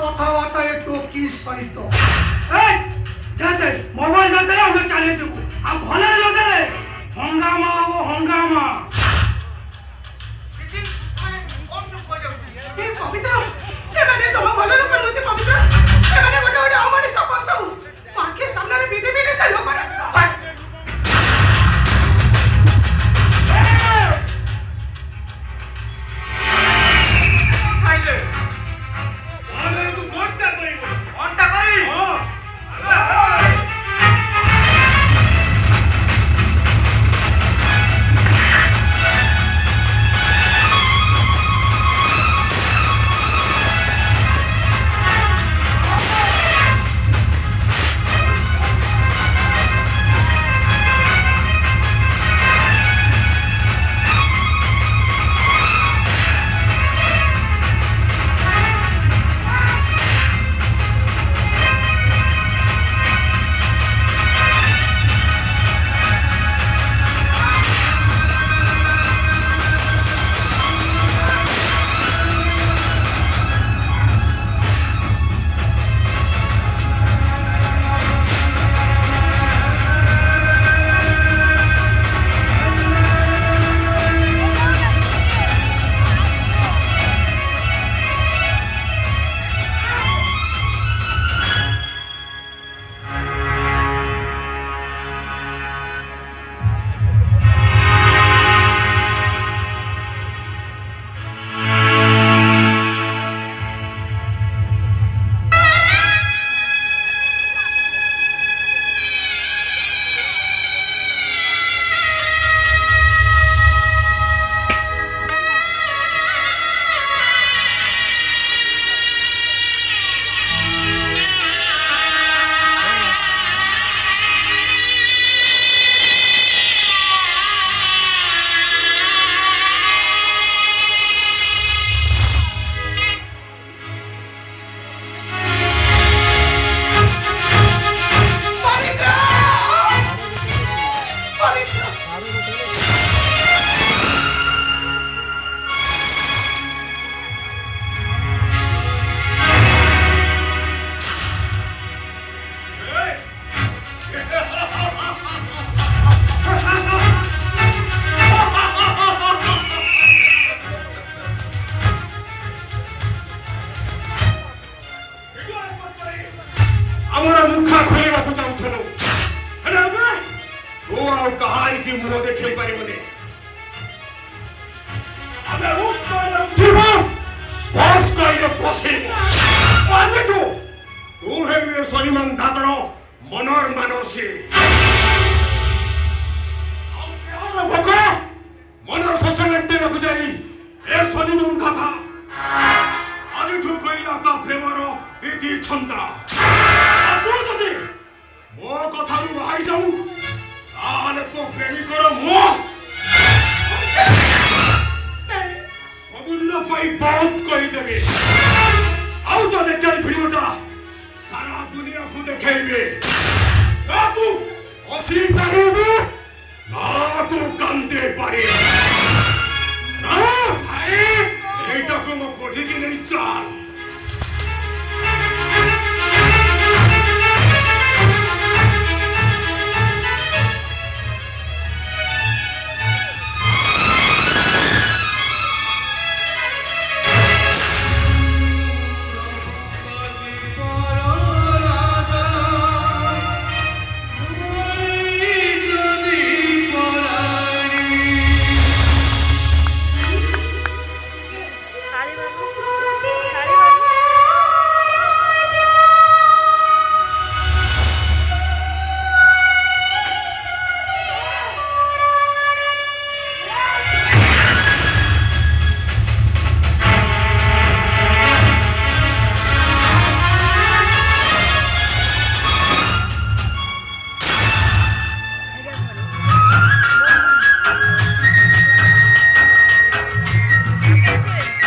কথাবার্তা একটু কি সহিত এই যাতে মোবাইল না দেয় আমরা চালিয়ে দেবো আর ঘরে না দেয় হঙ্গামা ও হঙ্গামা পবিত্র এবারে তোমা ভালো লোক নতে পবিত্র এবারে গোটে গোটে আমারে সফা সব পাকে সামনে বিদে বিদে সব করে খাইলে আরে তু ঘন্টা করিব ঘন্টা করি ଆମର ମୁଖା ଖୋଲିବାକୁ ଚାହୁଁଥିଲୁ ହେଲେ ଏବେ ତୁ ଆଉ କାହାରିକି ମୁହଁ ଦେଖେଇ ପାରିବୁନି ଆମେ ଉଠିବ ବସ୍ କହିଲେ ବସିବୁ ଆଜିଠୁ ତୁ ହେବି ସନିମାନ ଦାଦର ମନର ମାନସୀ ଆଉ ଦେହର ଭୋକ ମନର ଶୋଷଣ ଦେବାକୁ ଯାଇ ଏ ସନିମାନ ଦାଦା ଆଜିଠୁ କହିଲା ତା ପ୍ରେମର ଇତି ଛନ୍ଦା ତୁ ଯଦି ମୋ କଥାରୁ ବାହାରି ଯାଉ ତାହେଲେ ତୋ ପ୍ରେମିକର ମୁହଁ ସବୁଦିନ ପାଇଁ ବନ୍ଦ କରିଦେବି ଆଉ ଯଦି